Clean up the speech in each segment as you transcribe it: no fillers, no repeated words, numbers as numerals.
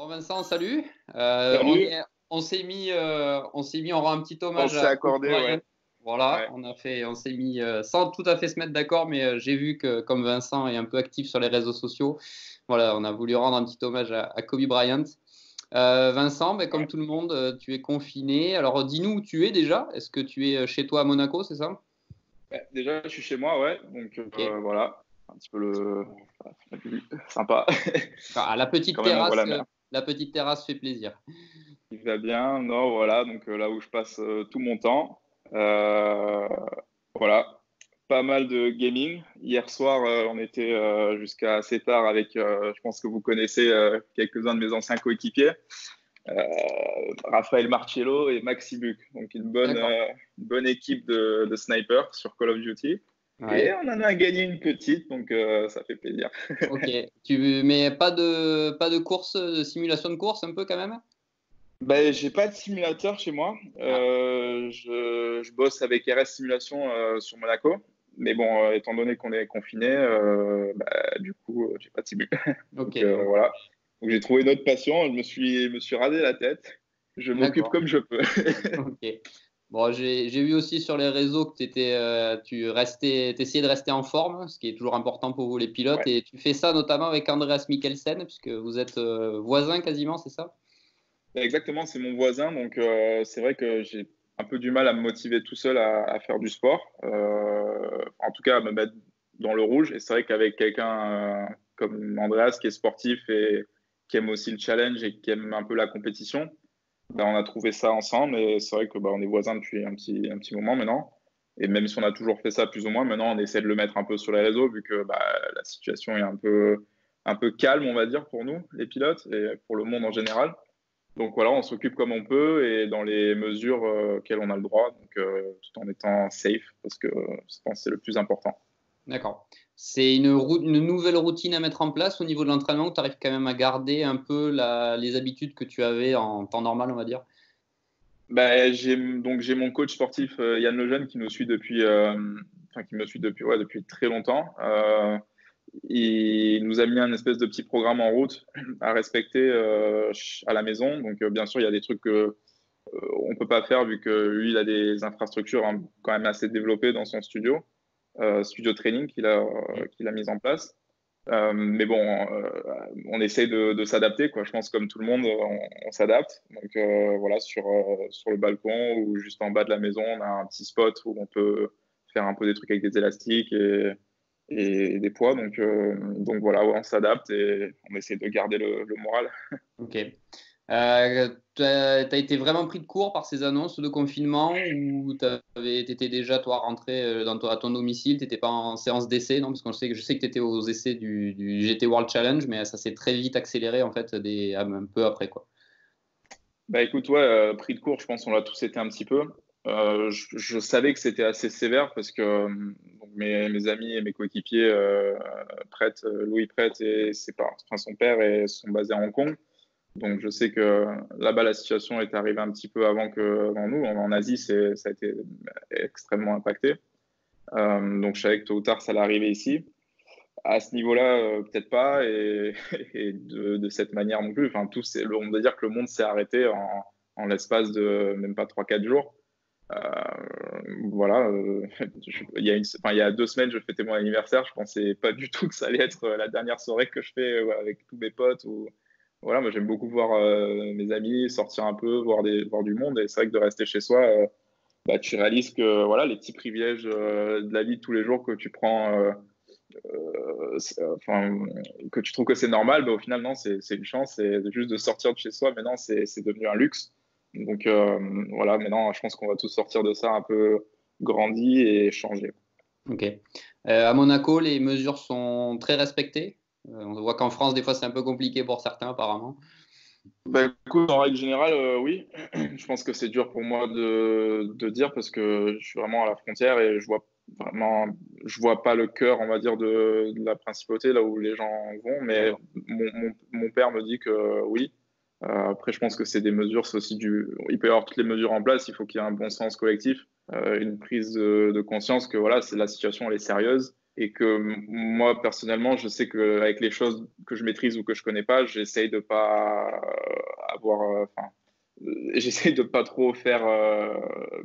Bon Vincent, salut. Salut, On rend un petit on hommage s'est à Kobe accordé, Bryant. ouais. Voilà, Ouais, on s'est mis sans tout à fait se mettre d'accord, mais j'ai vu que comme Vincent est un peu actif sur les réseaux sociaux, voilà, on a voulu rendre un petit hommage à Kobe Bryant. Vincent, ben, comme ouais. tout le monde, tu es confiné. Alors dis-nous où tu es déjà. Est-ce que tu es chez toi à Monaco, c'est ça? Ouais, déjà, je suis chez moi, ouais. Donc Ok. voilà, un petit peu sympa. Ah, Quand même, on voit la mer. la petite terrasse fait plaisir. Il va bien, non, voilà. Donc là où je passe tout mon temps. Euh, voilà, pas mal de gaming. Hier soir, on était jusqu'à assez tard avec, je pense que vous connaissez quelques-uns de mes anciens coéquipiers. Raphaël Marcello et Maxi Buc. Donc D'accord. une bonne équipe de snipers sur Call of Duty. Et Ouais. on en a gagné une petite, donc ça fait plaisir. Ok. Mais pas de course, de simulation de course un peu quand même? Ben, j'ai pas de simulateur chez moi. Ah, Je bosse avec RS Simulation sur Monaco. Mais bon, étant donné qu'on est confiné, bah, du coup, j'ai pas de simu. ok, Donc ok. voilà. Donc j'ai trouvé une autre passion. Je me suis rasé la tête. Je m'occupe D'accord. comme je peux. Ok. Bon, j'ai vu aussi sur les réseaux que t'essayais de rester en forme, ce qui est toujours important pour vous les pilotes, Ouais. et tu fais ça notamment avec Andreas Mikkelsen, puisque vous êtes voisins quasiment, c'est ça? Exactement, c'est mon voisin, donc c'est vrai que j'ai un peu du mal à me motiver tout seul à faire du sport, en tout cas à me mettre dans le rouge. Et c'est vrai qu'avec quelqu'un comme Andreas qui est sportif et qui aime aussi le challenge et qui aime un peu la compétition, ben, on a trouvé ça ensemble. Et c'est vrai que ben, on est voisins depuis un petit moment maintenant. Et même si on a toujours fait ça plus ou moins, maintenant on essaie de le mettre un peu sur les réseaux vu que bah, la situation est un peu calme, on va dire, pour nous, les pilotes, et pour le monde en général. Donc voilà, on s'occupe comme on peut et dans les mesures auxquelles on a le droit, donc tout en étant safe, parce que je pense que c'est le plus important. D'accord. C'est une nouvelle routine à mettre en place au niveau de l'entraînement, où tu arrives quand même à garder un peu les habitudes que tu avais en temps normal, on va dire. Bah, j'ai mon coach sportif Yann Lejeune qui nous suit depuis enfin qui me suit depuis ouais, depuis très longtemps. Il nous a mis un espèce de petit programme en route à respecter à la maison. Donc bien sûr il y a des trucs que on peut pas faire vu que lui il a des infrastructures hein, quand même assez développées dans son studio training qu'il a mis en place. Mais bon, on essaye de s'adapter, quoi. Je pense comme tout le monde, on s'adapte. Donc voilà, sur le balcon ou juste en bas de la maison, on a un petit spot où on peut faire un peu des trucs avec des élastiques et des poids. Donc voilà, ouais, on s'adapte et on essaie de garder le moral. Ok. T'as été vraiment pris de court par ces annonces de confinement ou t'étais déjà toi rentré à ton domicile, t'étais pas en séance d'essai, non? Parce que je sais que t'étais aux essais du GT World Challenge, mais ça s'est très vite accéléré en fait un peu après quoi. Bah écoute, ouais, pris de court, je pense qu'on l'a tous été un petit peu. Je savais que c'était assez sévère parce que donc mes amis et mes coéquipiers Louis Prête et enfin, son père sont basés à Hong Kong. Donc je sais que là-bas la situation est arrivée un petit peu avant que dans nous. En Asie, ça a été extrêmement impacté. Donc je savais que tôt ou tard ça allait arriver ici. À ce niveau-là, peut-être pas, et de cette manière non plus. Enfin, on va dire que le monde s'est arrêté en l'espace de même pas 3 4 jours. Euh, voilà, enfin, il y a 2 semaines, je fêtais mon anniversaire. Je pensais pas du tout que ça allait être la dernière soirée que je fais avec tous mes potes. Voilà, moi j'aime beaucoup voir mes amis, sortir un peu, voir du monde. Et c'est vrai que de rester chez soi, bah, tu réalises que voilà, les petits privilèges de la vie de tous les jours que tu prends. Enfin, que tu trouves que c'est normal, mais au final, non, c'est une chance. C'est juste de sortir de chez soi. Maintenant, c'est devenu un luxe. Donc voilà, maintenant, je pense qu'on va tous sortir de ça un peu grandi et changer. Ok. À Monaco, les mesures sont très respectées. On voit qu'en France, des fois, c'est un peu compliqué pour certains apparemment. Bah, écoute, en règle générale, oui. Je pense que c'est dur pour moi de dire parce que je suis vraiment à la frontière et je vois pas le cœur, on va dire, de la principauté, là où les gens vont. Mais D'accord. mon père me dit que oui. Après, je pense que c'est des mesures, c'est aussi il peut y avoir toutes les mesures en place. Il faut qu'il y ait un bon sens collectif, une prise de conscience que voilà, c'est la situation, elle est sérieuse Et que moi, personnellement, je sais qu'avec les choses que je maîtrise ou que je connais pas, j'essaye de pas j'essaye de pas trop faire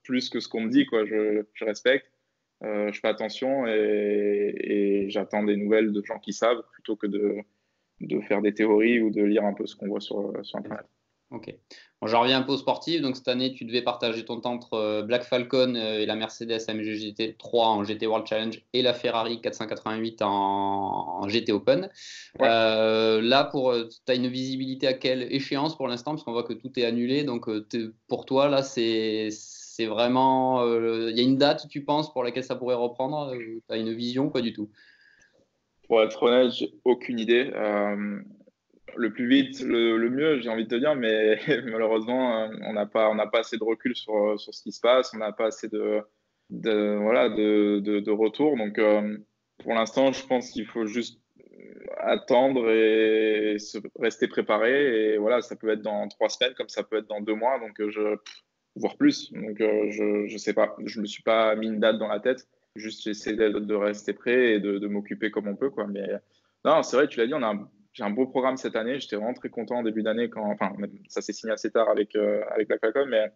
plus que ce qu'on me dit, quoi. Je respecte, je fais attention et j'attends des nouvelles de gens qui savent plutôt que de faire des théories ou de lire un peu ce qu'on voit sur Internet. Ok. Bon, j'en reviens un peu au sportif. Donc, cette année, tu devais partager ton temps entre Black Falcon et la Mercedes AMG GT3 en GT World Challenge et la Ferrari 488 en GT Open. Ouais. Là, tu as une visibilité à quelle échéance pour l'instant? Parce qu'on voit que tout est annulé. Donc, pour toi, là, c'est vraiment. Il y a une date, tu penses, pour laquelle ça pourrait reprendre? Tu as une vision ou pas du tout? Pour être honnête, j'ai aucune idée. Le plus vite, le mieux, j'ai envie de te dire, mais malheureusement, on n'a pas assez de recul sur ce qui se passe, on n'a pas assez de retour. Donc, pour l'instant, je pense qu'il faut juste attendre et rester préparé. Et voilà, ça peut être dans 3 semaines, comme ça peut être dans 2 mois, donc voire plus. Donc, je sais pas. Je me suis pas mis une date dans la tête. Juste, j'essaie de rester prêt et de m'occuper comme on peut, quoi. Mais non, c'est vrai, tu l'as dit, j'ai un beau programme cette année. J'étais vraiment très content en début d'année enfin, ça s'est signé assez tard avec la Qualcomm, mais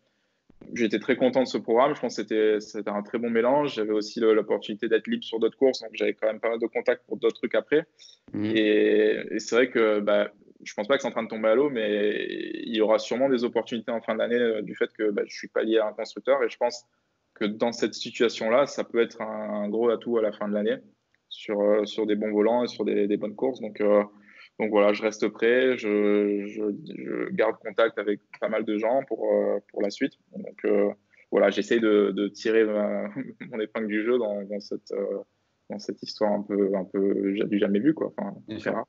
j'étais très content de ce programme. Je pense que c'était un très bon mélange. J'avais aussi l'opportunité d'être libre sur d'autres courses, donc j'avais quand même pas mal de contacts pour d'autres trucs après. Et c'est vrai que je pense pas que c'est en train de tomber à l'eau, mais il y aura sûrement des opportunités en fin d'année du fait que je suis pas lié à un constructeur. Et je pense que dans cette situation-là, ça peut être un gros atout à la fin de l'année sur des bons volants et sur des bonnes courses. Donc voilà, je reste prêt, je garde contact avec pas mal de gens pour la suite. Donc voilà, j'essaye de tirer mon épingle du jeu dans cette histoire un peu du jamais vu, quoi. Enfin, très rare.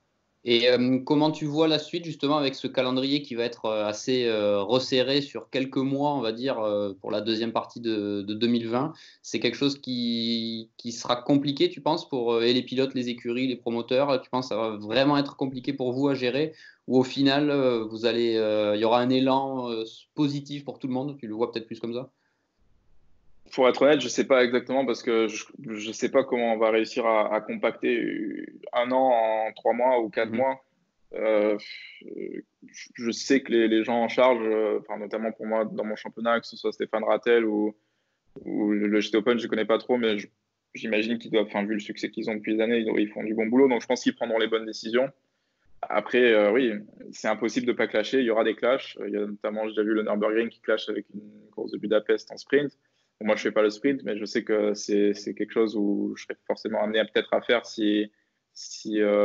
Et comment tu vois la suite justement avec ce calendrier qui va être assez resserré sur quelques mois, on va dire, pour la deuxième partie de 2020? C'est quelque chose qui sera compliqué, tu penses, pour et les pilotes, les écuries, les promoteurs? Tu penses que ça va vraiment être compliqué pour vous à gérer? Ou au final, il y aura un élan positif pour tout le monde? Tu le vois peut-être plus comme ça? Pour être honnête, je sais pas exactement parce que je sais pas comment on va réussir à compacter un an en 3 mois ou 4 mois. Euh, je sais que les gens en charge, enfin, notamment pour moi dans mon championnat, que ce soit Stéphane Rattel ou le GT Open, je connais pas trop, mais j'imagine qu'ils doivent, enfin, vu le succès qu'ils ont depuis des années, ils font du bon boulot. Donc je pense qu'ils prendront les bonnes décisions. Après, oui, c'est impossible de pas clasher. Il y aura des clashs. Il y a notamment, j'ai déjà vu le Nürburgring qui clash avec une course de Budapest en sprint. Bon, moi, je fais pas le sprint, mais je sais que c'est quelque chose où je serais forcément amené peut-être à faire si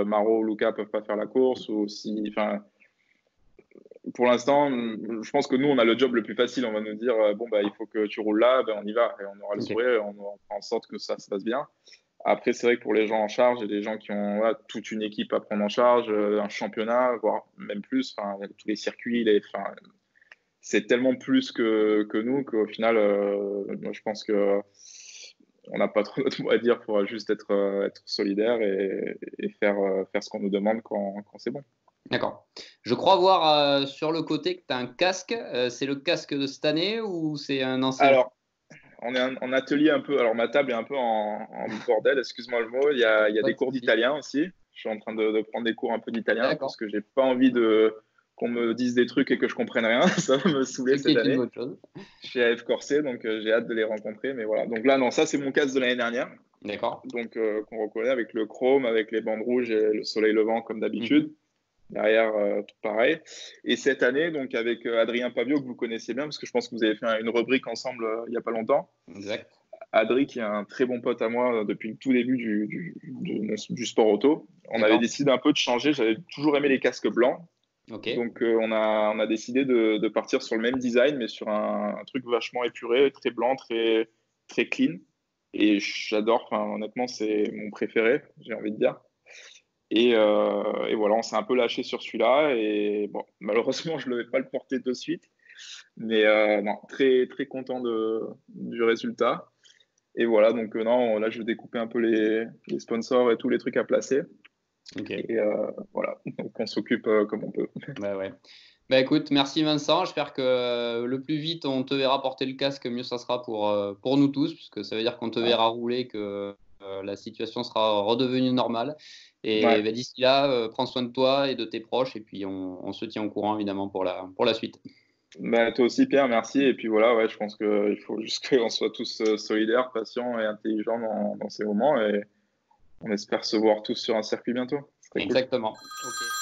Maro ou Luca peuvent pas faire la course ou si, enfin, pour l'instant, je pense que nous, on a le job le plus facile. On va nous dire, bon, il faut que tu roules là, on y va et on aura le sourire et on fera en sorte que ça se passe bien. Après, c'est vrai que pour les gens en charge et les gens qui ont toute une équipe à prendre en charge, un championnat, voire même plus, tous les circuits, c'est tellement plus que nous qu'au final, moi, je pense que on n'a pas trop d'autre mot à dire pour juste être solidaire et faire ce qu'on nous demande quand c'est bon. D'accord. Je crois voir sur le côté que tu as un casque. C'est le casque de cette année ou c'est un ancien? Alors, on est en atelier un peu. Alors, ma table est un peu en bordel, excuse-moi le mot. Il y a Pas des de cours souci. d'italien aussi. Je suis en train de prendre des cours un peu d'italien parce D'accord. que j'ai pas envie qu'on me dise des trucs et que je comprenne rien. Ça va me saouler Ce qui cette est une année. bonne chose. Chez AF Corset, donc j'ai hâte de les rencontrer. Mais voilà. Donc là, non, ça, c'est mon casque de l'année dernière. D'accord. Donc, qu'on reconnaît avec le chrome, avec les bandes rouges et le soleil levant comme Mhm. d'habitude. Derrière, tout pareil. Et cette année, donc avec Adrien Pavio, que vous connaissez bien, parce que je pense que vous avez fait une rubrique ensemble il n'y a pas longtemps. Exact. Adri, qui est un très bon pote à moi depuis le tout début du sport auto, on avait D'accord. décidé un peu de changer. J'avais toujours aimé les casques blancs. Ok. Donc, on a décidé de partir sur le même design, mais sur un truc vachement épuré, très blanc, très, très clean. Et j'adore, enfin, honnêtement, c'est mon préféré, j'ai envie de dire. Et voilà, on s'est un peu lâché sur celui-là. Et bon, malheureusement, je ne vais pas le porter de suite. Mais non, très, très content du résultat. Et voilà, donc non, là, je vais découper un peu les sponsors et tous les trucs à placer. Ok. Et voilà, donc on s'occupe comme on peut. Bah ouais. Bah écoute, merci Vincent. J'espère que le plus vite on te verra porter le casque, mieux ça sera pour nous tous, puisque ça veut dire qu'on te verra rouler, que la situation sera redevenue normale. Et d'ici là, prends soin de toi et de tes proches. Et puis, on se tient au courant, évidemment, pour la suite. Toi aussi, Pierre, merci. Et puis voilà, je pense qu'il faut juste qu'on soit tous solidaires, patients et intelligents dans ces moments. Et on espère se voir tous sur un circuit bientôt. Exactement. Cool. Ok.